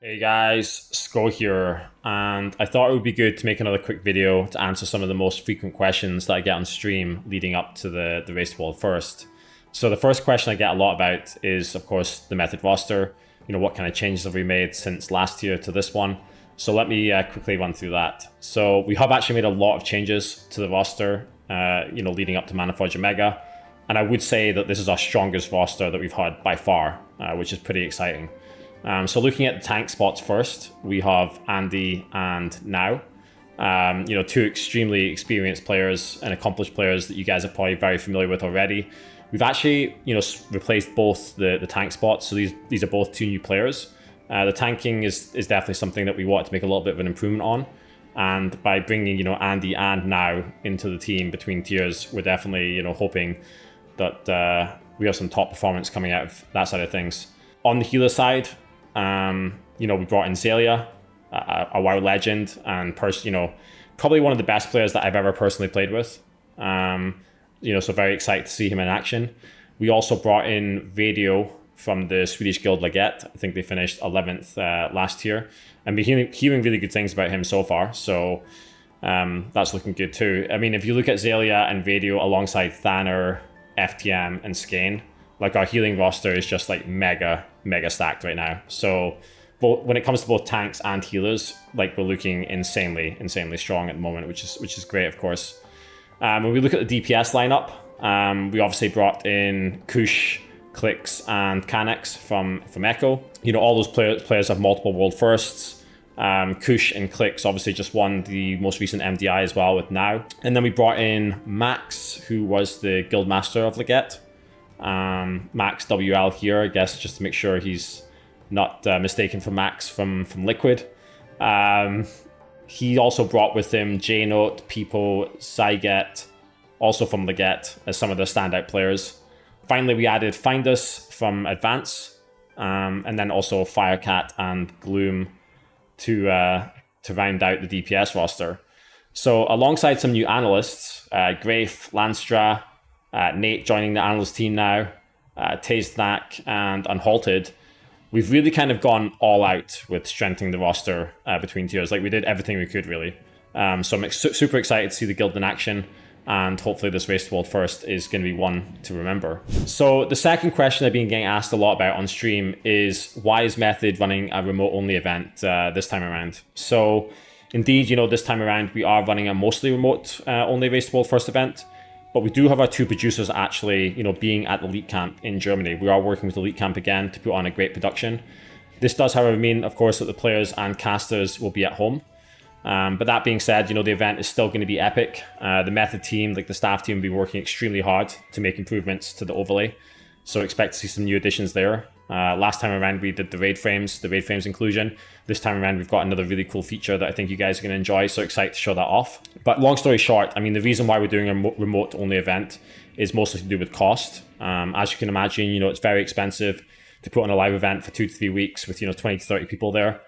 Hey guys, Sko here, and I thought it would be good to make another quick video to answer some of the most frequent questions that I get on stream leading up to the Race to World First. So the first question I get a lot about is, of course, the Method roster. What kind of changes have we made since last year to this one? So let me quickly run through that. So we have actually made a lot of changes to the roster, leading up to Maniforge Omega, and I would say that this is our strongest roster that we've had by far, which is pretty exciting. So looking at the tank spots first, we have Andy and Now. Two extremely experienced players and accomplished players that you guys are probably very familiar with already. We've actually, replaced both the tank spots, so these are both two new players. The tanking is definitely something that we want to make a little bit of an improvement on. And by bringing, Andy and Now into the team between tiers, we're definitely, hoping that we have some top performance coming out of that side of things. On the healer side, we brought in Zelia, a WoW legend, and probably one of the best players that I've ever personally played with. So very excited to see him in action. We also brought in Radio from the Swedish guild Leggett. I think they finished 11th last year, and been hearing really good things about him so far. So that's looking good too. I mean, if you look at Zelia and Radio alongside Thanner, FTM, and Skane, like our healing roster is just like mega stacked right now. So when it comes to both tanks and healers, like we're looking insanely strong at the moment, which is great, of course. When we look at the DPS lineup, we obviously brought in Kush, Clix, and Canex from Echo. All those players have multiple world firsts. Kush and Clix obviously just won the most recent MDI as well with Now. And then we brought in Max, who was the guild master of Leggett. Max WL here, I guess, just to make sure he's not mistaken for Max from Liquid. He also brought with him J-Note, Peepo, Zyget, also from Leggett, as some of the standout players. Finally, we added Findus from Advance, and then also Firecat and Gloom to round out the DPS roster. So alongside some new analysts, Grafe, Lanstra, Nate joining the analyst team now, Taznak, and Unhalted, we've really kind of gone all out with strengthening the roster between tiers. Like, we did everything we could, really. So I'm super excited to see the guild in action, and hopefully this Race to World First is going to be one to remember. So the second question I've been getting asked a lot about on stream is, why is Method running a remote-only event this time around? So indeed, this time around we are running a mostly remote-only Race to World First event. But we do have our two producers actually, being at Elite Camp in Germany. We are working with Elite Camp again to put on a great production. This does, however, mean, of course, that the players and casters will be at home. But that being said, the event is still going to be epic. The Method team, like the staff team, will be working extremely hard to make improvements to the overlay. So expect to see some new additions there. Last time around, we did the raid frames inclusion. This time around, we've got another really cool feature that I think you guys are going to enjoy. So excited to show that off. But long story short, I mean, the reason why we're doing a remote-only event is mostly to do with cost. As you can imagine, it's very expensive to put on a live event for 2 to 3 weeks with 20 to 30 people there.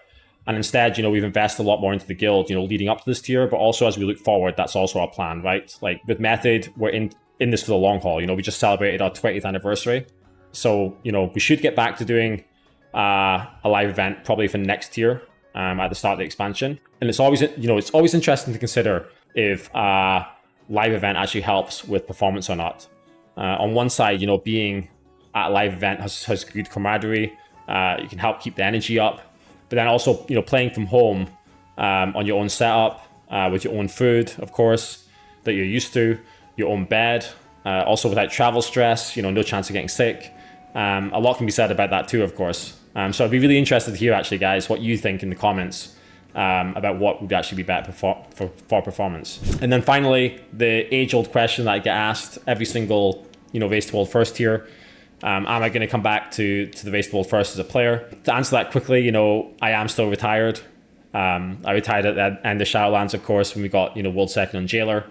And instead, we've invested a lot more into the guild, leading up to this tier. But also as we look forward, that's also our plan, right? Like with Method, we're in this for the long haul. We just celebrated our 20th anniversary. So, we should get back to doing a live event probably for next tier at the start of the expansion. And it's always, it's always interesting to consider if a live event actually helps with performance or not. On one side, being at a live event has good camaraderie. You can help keep the energy up. But then also, playing from home on your own setup, with your own food, of course, that you're used to, your own bed, also without travel stress, no chance of getting sick. A lot can be said about that too, of course. So I'd be really interested to hear, actually, guys, what you think in the comments about what would actually be better for performance. And then finally, the age-old question that I get asked every single, Race to World First here. Am I going to come back to the Race to World First as a player? To answer that quickly, I am still retired. I retired at the end of Shadowlands, of course, when we got, World Second on Jailer.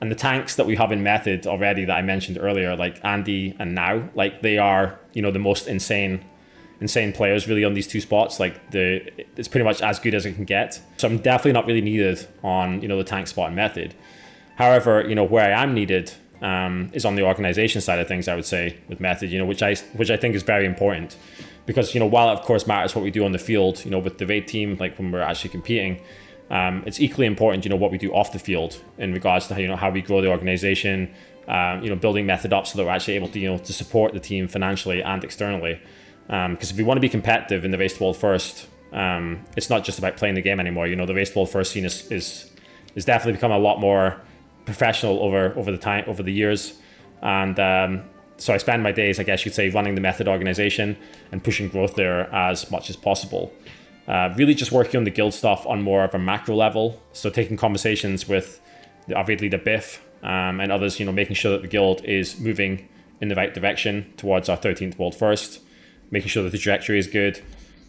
And the tanks that we have in Method already that I mentioned earlier, like Andy and Now, like they are, the most insane players really on these two spots. Like it's pretty much as good as it can get. So I'm definitely not really needed on, the tank spot in Method. However, where I am needed is on the organization side of things, I would say, with Method, which I think is very important. because, you know, while it of course matters what we do on the field, you know, with the raid team, like when we're actually competing, it's equally important, you know, what we do off the field in regards to, you know, how we grow the organization, you know, building method up so that we're actually able to, you know, to support the team financially and externally. Because if we want to be competitive in the Race to World First, it's not just about playing the game anymore. You know, the Race to World First scene is definitely become a lot more professional over the years, and so I spend my days, I guess you'd say, running the method organization and pushing growth there as much as possible. Really just working on the guild stuff on more of a macro level. So taking conversations with our raid leader Biff and others, you know, making sure that the guild is moving in the right direction towards our 13th World First, making sure that the trajectory is good,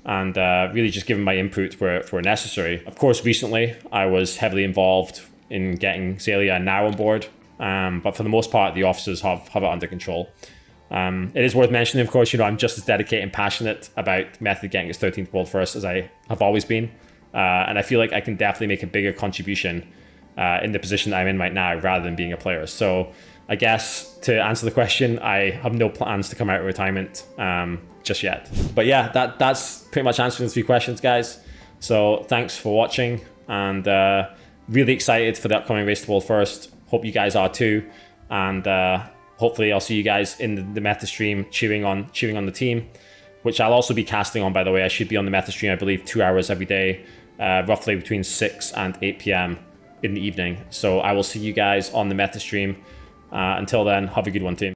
and really just giving my input where necessary. Of course, recently I was heavily involved in getting Zalia and Now on board, but for the most part, the officers have it under control. It is worth mentioning, of course, you know, I'm just as dedicated and passionate about Method getting its 13th World First as I have always been. And I feel like I can definitely make a bigger contribution in the position that I'm in right now rather than being a player. So I guess to answer the question, I have no plans to come out of retirement just yet. But yeah, that's pretty much answering the 3 questions, guys. So thanks for watching, and really excited for the upcoming Race to World First. Hope you guys are too. And hopefully I'll see you guys in the meta stream cheering on the team, which I'll also be casting on, by the way. I should be on the meta stream, I believe, 2 hours every day, roughly between 6 and 8 p.m. in the evening. So I will see you guys on the meta stream. Until then, have a good one, team.